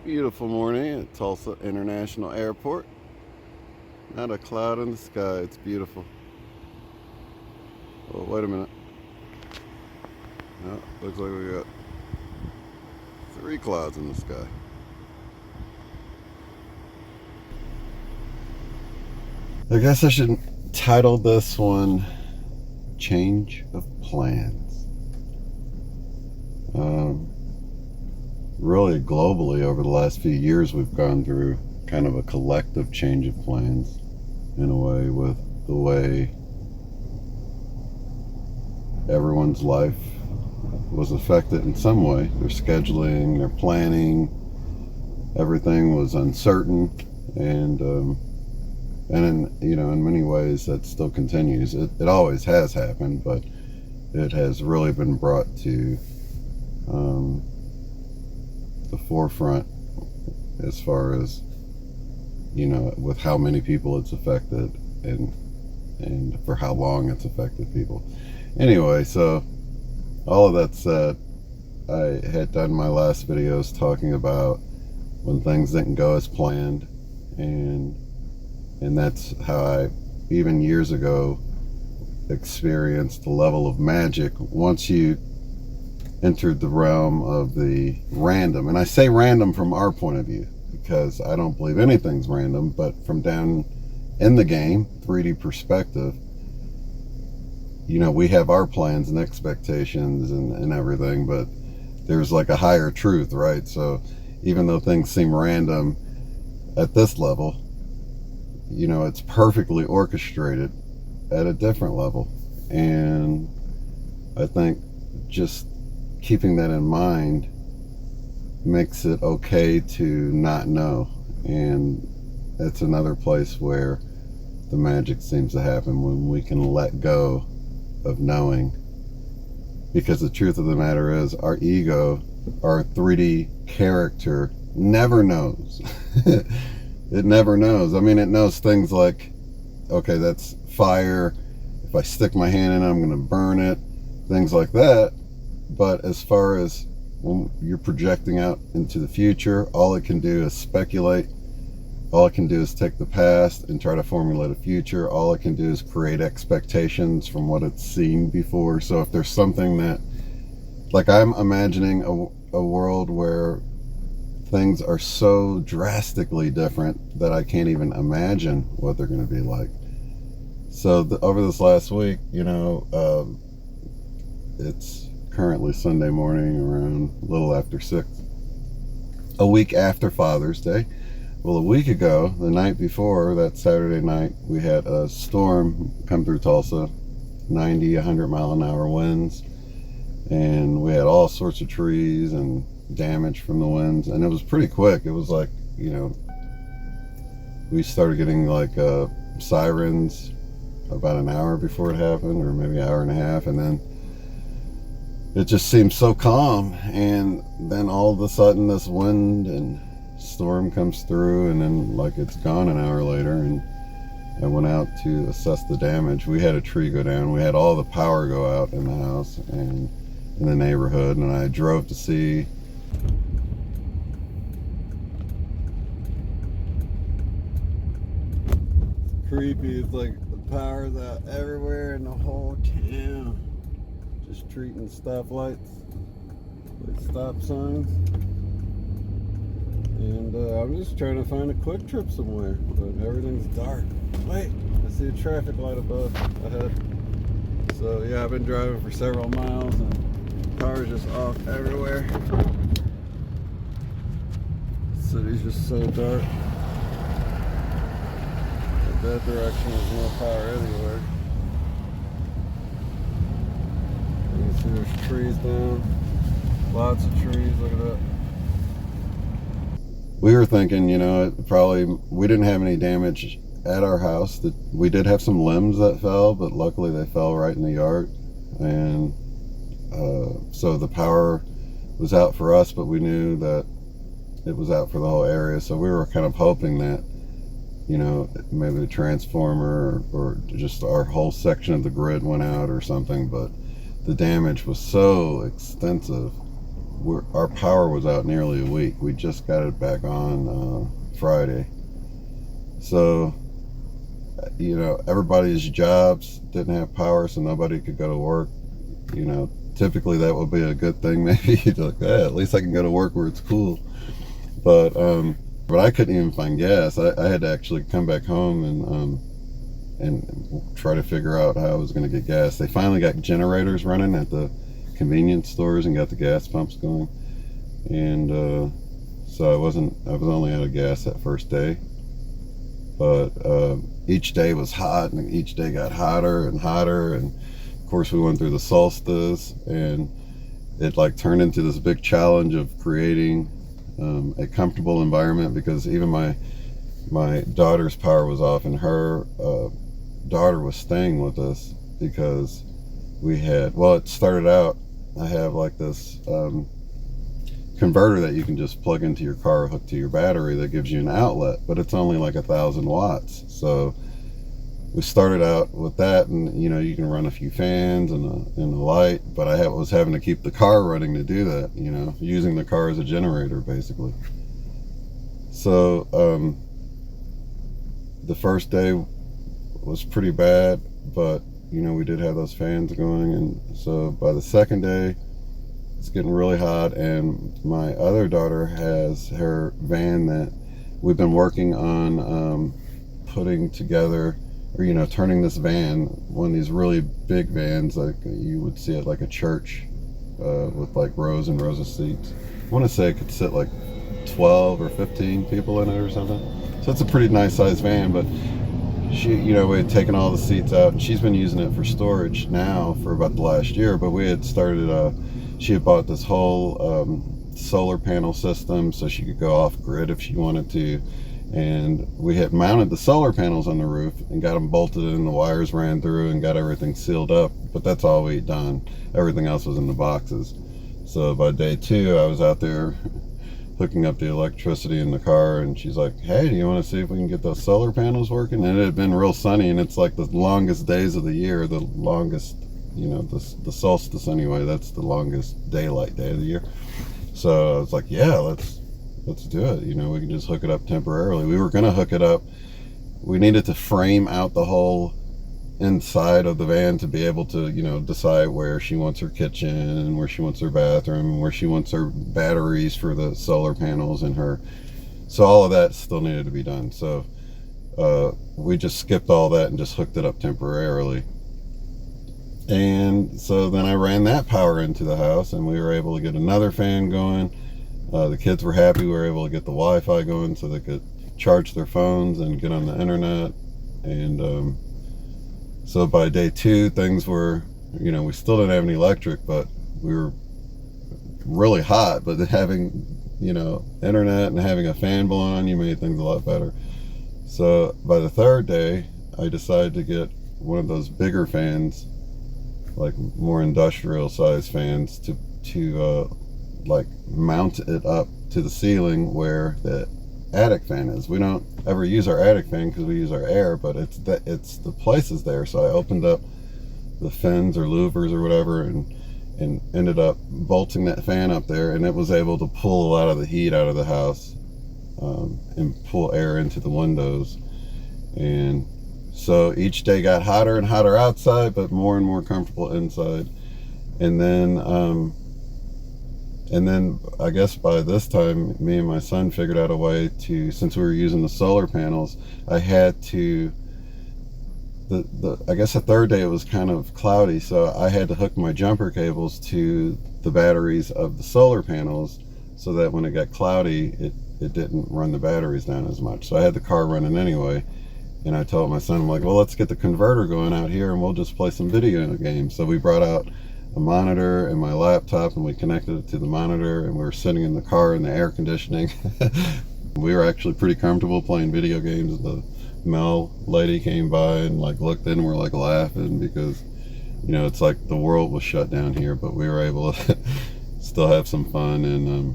Beautiful morning at Tulsa International Airport. Not a cloud in the sky. It's beautiful. Oh, wait a minute. No, looks like we got 3 clouds in the sky. I guess I should title this one Change of Plans. Really globally over the last few years we've gone through kind of a collective change of plans in a way, with the way everyone's life was affected in some way. Their scheduling, their planning, everything was uncertain, and in many ways that still continues. It always has happened, but it has really been brought to the forefront as far as, with how many people it's affected and for how long it's affected people. Anyway, so all of that said, I had done my last videos talking about when things didn't go as planned, and that's how I, even years ago, experienced the level of magic once you entered the realm of the random. And I say random from our point of view because I don't believe anything's random, but from down in the game, 3D perspective, we have our plans and expectations and everything, but there's like a higher truth, right? So even though things seem random at this level, it's perfectly orchestrated at a different level. And I think just keeping that in mind makes it okay to not know. And that's another place where the magic seems to happen, when we can let go of knowing. Because the truth of the matter is, our ego, our 3D character, never knows. It never knows. I mean, it knows things like, okay, that's fire. If I stick my hand in it, I'm going to burn it. Things like that. But as far as when you're projecting out into the future, all it can do is speculate. All it can do is take the past and try to formulate a future. All it can do is create expectations from what it's seen before. So if there's something that, like, I'm imagining a world where things are so drastically different that I can't even imagine what they're going to be like. So over this last week, it's currently Sunday morning, around a little after 6, a week after Father's Day. Well, a week ago, the night before, that Saturday night, we had a storm come through Tulsa, 90, 100 mile an hour winds, and we had all sorts of trees and damage from the winds, and it was pretty quick. It was like, we started getting like sirens about an hour before it happened, or maybe an hour and a half, and then it just seemed so calm. And then all of a sudden this wind and storm comes through, and then like it's gone an hour later. And I went out to assess the damage. We had a tree go down. We had all the power go out in the house and in the neighborhood, and I drove to see creepy. It's like the power's out everywhere in the whole town. Just treating stoplights like stop signs. And I'm just trying to find a quick trip somewhere, but everything's dark. Wait, I see a traffic light above ahead. So yeah, I've been driving for several miles and power's just off everywhere. The city's just so dark. In that direction, there's no power anywhere. You can see there's trees down. Lots of trees, look at that. We were thinking, we didn't have any damage at our house. We did have some limbs that fell, but luckily they fell right in the yard. And so the power was out for us, but we knew that it was out for the whole area. So we were kind of hoping that, maybe the transformer or just our whole section of the grid went out or something. But the damage was so extensive our power was out nearly a week. We just got it back on Friday. So, everybody's jobs didn't have power, so nobody could go to work. Typically that would be a good thing. Maybe you'd like, at least I can go to work where it's cool. But I couldn't even find gas. I had to actually come back home and try to figure out how I was going to get gas. They finally got generators running at the convenience stores and got the gas pumps going. And so I was only out of gas that first day. But each day was hot, and each day got hotter and hotter. And of course, we went through the solstice, and it turned into this big challenge of creating a comfortable environment, because even my daughter's power was off, and her daughter was staying with us because it started out, I have this converter that you can just plug into your car, hook to your battery, that gives you an outlet, but it's only 1,000 watts. So we started out with that, and you can run a few fans and a light, but I was having to keep the car running to do that, using the car as a generator basically. So the first day was pretty bad, but we did have those fans going. And so by the second day, it's getting really hot, and my other daughter has her van that we've been working on putting together, or turning this van, one of these really big vans like you would see at a church, with rows and rows of seats. I want to say it could sit 12 or 15 people in it or something. So it's a pretty nice sized van, but she, we had taken all the seats out, and she's been using it for storage now for about the last year. But we had started, she had bought this whole solar panel system so she could go off grid if she wanted to. And we had mounted the solar panels on the roof and got them bolted in, the wires ran through, and got everything sealed up. But that's all we'd done. Everything else was in the boxes. So by day 2, I was out there hooking up the electricity in the car, and she's like, hey, do you want to see if we can get those solar panels working? And it had been real sunny, and it's the longest days of the year, the longest, the solstice anyway, that's the longest daylight day of the year. So I was like, yeah, let's do it. We can just hook it up temporarily. We were going to hook it up. We needed to frame out the whole inside of the van to be able to, decide where she wants her kitchen, where she wants her bathroom, where she wants her batteries for the solar panels and her. So all of that still needed to be done. So we just skipped all that and just hooked it up temporarily. And so then I ran that power into the house, and we were able to get another fan going. The kids were happy. We were able to get the Wi-Fi going so they could charge their phones and get on the internet. And so by day 2, things were, we still didn't have any electric, but we were really hot. But having, internet and having a fan blowing on you made things a lot better. So by the 3rd day, I decided to get one of those bigger fans, more industrial size fans, to mount it up to the ceiling where the attic fan is. We don't ever use our attic fan because we use our air, but it's the place is there. So I opened up the fins or louvers or whatever, and ended up bolting that fan up there, and it was able to pull a lot of the heat out of the house, and pull air into the windows. And so each day got hotter and hotter outside, but more and more comfortable inside. And then I guess by this time, me and my son figured out a way to, since we were using the solar panels, I had to, I guess the 3rd day it was kind of cloudy, so I had to hook my jumper cables to the batteries of the solar panels so that when it got cloudy, it didn't run the batteries down as much. So I had the car running anyway. And I told my son, I'm like, well, let's get the converter going out here and we'll just play some video games. So we brought out a monitor and my laptop, and we connected it to the monitor, and we were sitting in the car in the air conditioning. We were actually pretty comfortable playing video games. The Mel lady came by and looked in, and we're laughing because, it's the world was shut down here, but we were able to still have some fun and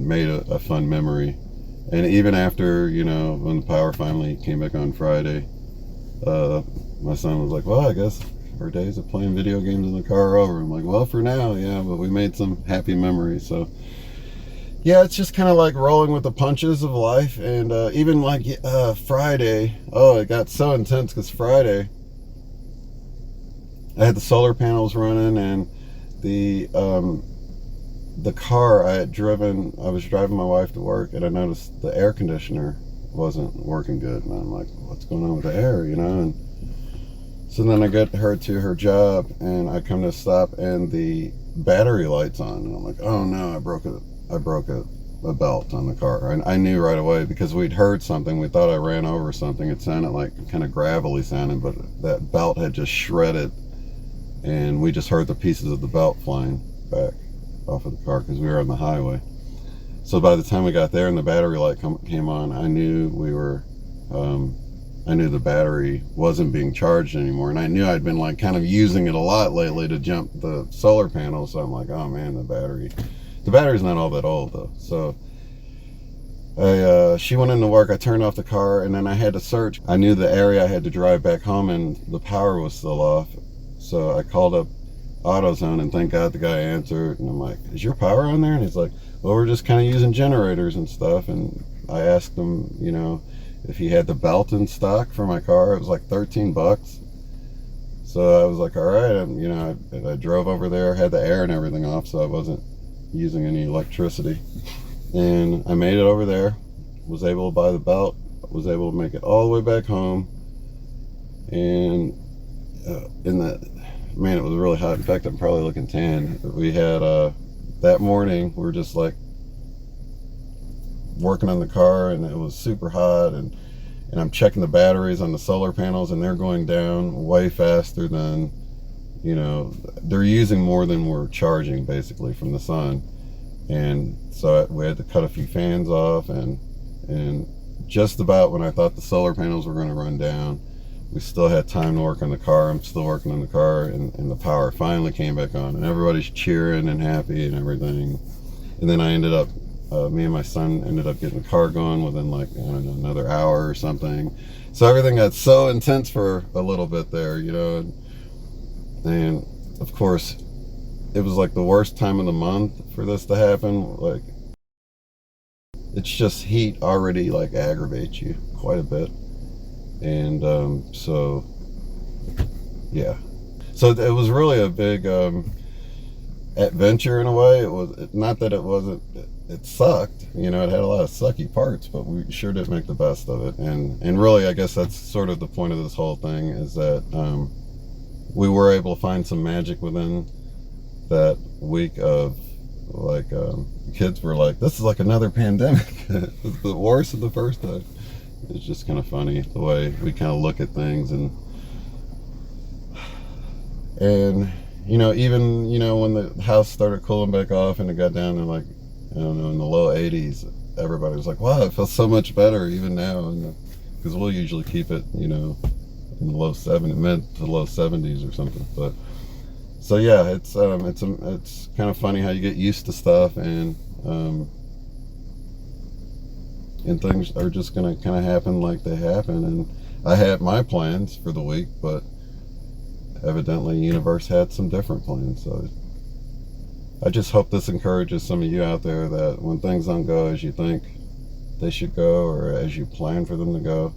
made a fun memory. And even after, when the power finally came back on Friday, my son was like, well, I guess our days of playing video games in the car are over. I'm like, well, for now, yeah, but we made some happy memories. So yeah, it's just kind of like rolling with the punches of life. And even like Friday, oh, it got so intense because Friday I had the solar panels running, and the car I was driving my wife to work, and I noticed the air conditioner wasn't working good. And I'm like, what's going on with the air, And so then I get her to her job, and I come to a stop, and the battery light's on. And I'm like, oh no, I broke a belt on the car. I knew right away because we'd heard something. We thought I ran over something. It sounded like kind of gravelly sounding, but that belt had just shredded, and we just heard the pieces of the belt flying back off of the car because we were on the highway. So by the time we got there and the battery light came on, I knew I knew the battery wasn't being charged anymore, and I knew I'd been like kind of using it a lot lately to jump the solar panels. So I'm like, oh man, the battery's not all that old though. So she went into work, I turned off the car, and then I had to search. I knew the area I had to drive back home, and the power was still off. So I called up AutoZone, and thank God the guy answered. And I'm like, is your power on there? And he's like, well, we're just kind of using generators and stuff. And I asked him, if he had the belt in stock for my car. It was like $13. So I was like, all right. I drove over there, had the air and everything off, so I wasn't using any electricity. And I made it over there, was able to buy the belt, was able to make it all the way back home. And man, it was really hot. In fact, I'm probably looking tan. We had that morning, we were just like working on the car, and it was super hot, and I'm checking the batteries on the solar panels, and they're going down way faster than, they're using more than we're charging basically from the sun. And so we had to cut a few fans off, and just about when I thought the solar panels were going to run down, we still had time to work on the car. I'm still working on the car, and the power finally came back on, and everybody's cheering and happy and everything. And then I ended up, me and my son ended up getting the car going within like, I don't know, another hour or something. So everything got so intense for a little bit there, and of course, it was like the worst time of the month for this to happen. Like, it's just heat already like aggravates you quite a bit. And so yeah, so it was really a big adventure in a way. It was not that it sucked, it had a lot of sucky parts, but we sure did make the best of it. And really, I guess that's sort of the point of this whole thing, is that we were able to find some magic within that week of like, kids were like, this is like another pandemic. It's the worst of the first time. It's just kind of funny the way we kind of look at things. And even when the house started cooling back off and it got down to like, I don't know, in the low 80s, everybody was like, wow, it feels so much better even now. Because we'll usually keep it, in the low 70s, mid to low 70s or something. But so yeah, it's kind of funny how you get used to stuff, and things are just gonna kind of happen like they happen. And I had my plans for the week, but evidently the universe had some different plans. So I just hope this encourages some of you out there that when things don't go as you think they should go, or as you plan for them to go,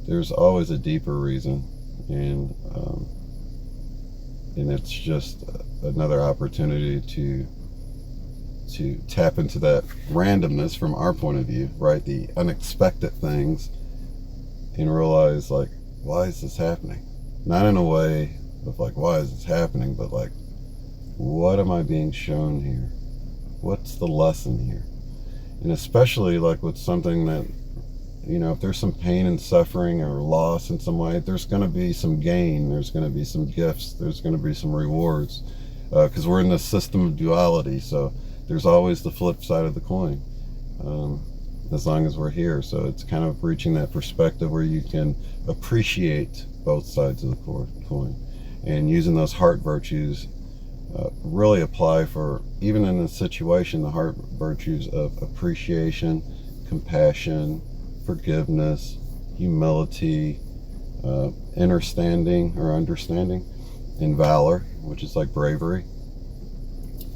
there's always a deeper reason. And it's just another opportunity to tap into that randomness from our point of view, right? The unexpected things, and realize, like, why is this happening? Not in a way of like, why is this happening, but like, what am I being shown here? What's the lesson here? And especially like with something that, if there's some pain and suffering or loss in some way, there's going to be some gain, there's going to be some gifts, there's going to be some rewards, because we're in this system of duality. So there's always the flip side of the coin, as long as we're here. So it's kind of reaching that perspective where you can appreciate both sides of the coin, and using those heart virtues, really apply for, even in this situation, the heart virtues of appreciation, compassion, forgiveness, humility, understanding, in valor, which is like bravery.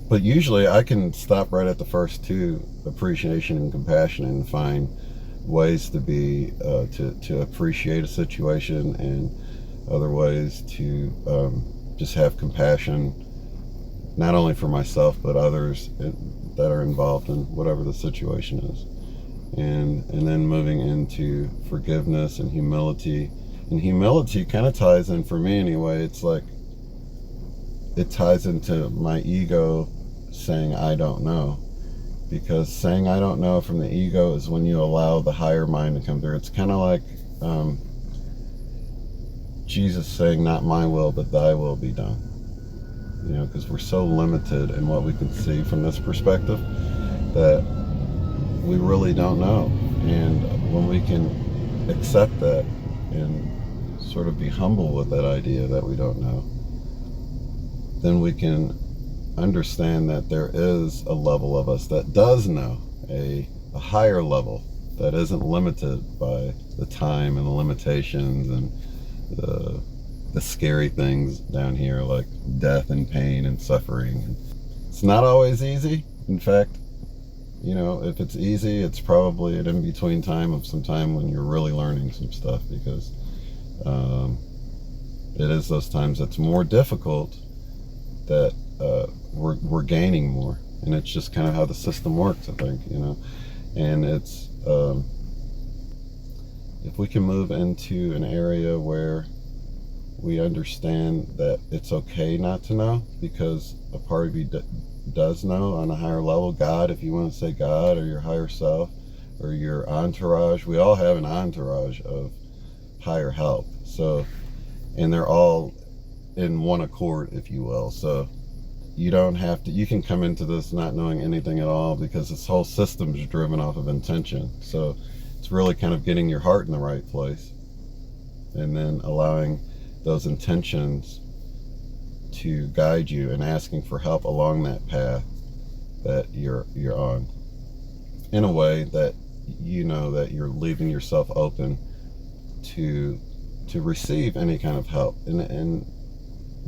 But usually I can stop right at the first two, appreciation and compassion, and find ways to be to appreciate a situation, and other ways to just have compassion, not only for myself but others that are involved in whatever the situation is. And then moving into forgiveness and humility. And humility kind of ties in, for me anyway, it's like it ties into my ego saying I don't know. Because saying I don't know from the ego is when you allow the higher mind to come through. It's kind of like Jesus saying, not my will, but thy will be done. You know, because we're so limited in what we can see from this perspective that we really don't know. And when we can accept that and sort of be humble with that idea that we don't know, then we can understand that there is a level of us that does know, a higher level that isn't limited by the time and the limitations and the scary things down here, like death and pain and suffering. It's not always easy. In fact, you know, if it's easy, it's probably an in-between time of some time when you're really learning some stuff, because it is those times that's more difficult that we're gaining more. And it's just kind of how the system works, I think, you know. And it's if we can move into an area where we understand that it's okay not to know, because a part of you does know on a higher level. God, if you want to say God, or your higher self, or your entourage. We all have an entourage of higher help. So, and they're all in one accord, if you will. So you don't have to, you can come into this not knowing anything at all, because this whole system is driven off of intention. So it's really kind of getting your heart in the right place, and then allowing those intentions to guide you, and asking for help along that path that you're on, in a way that you know that you're leaving yourself open to receive any kind of help, and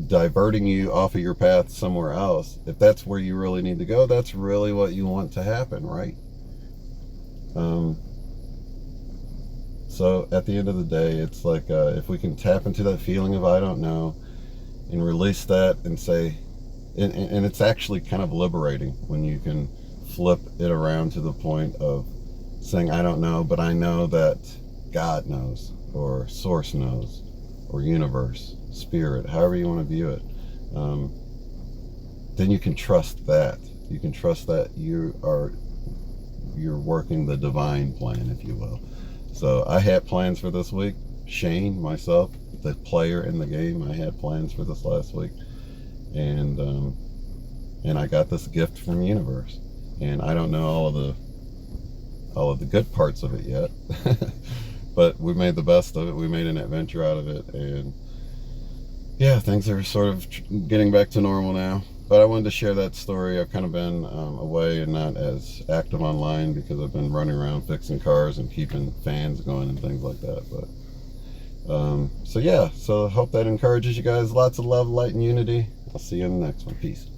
diverting you off of your path somewhere else. If that's where you really need to go, that's really what you want to happen, right? So at the end of the day, it's like if we can tap into that feeling of I don't know, and release that, and say, and it's actually kind of liberating when you can flip it around to the point of saying I don't know, but I know that God knows, or source knows, or universe, spirit, however you want to view it. Then you can trust that. You can trust that you're working the divine plan, if you will. So I had plans for this week. Shane, myself, the player in the game, I had plans for this last week, and I got this gift from universe, and I don't know all of the good parts of it yet, but we made the best of it. We made an adventure out of it, and yeah, things are sort of getting back to normal now. But I wanted to share that story. I've kind of been away and not as active online, because I've been running around fixing cars and keeping fans going and things like that. But so yeah, so I hope that encourages you guys. Lots of love, light, and unity. I'll see you in the next one. Peace.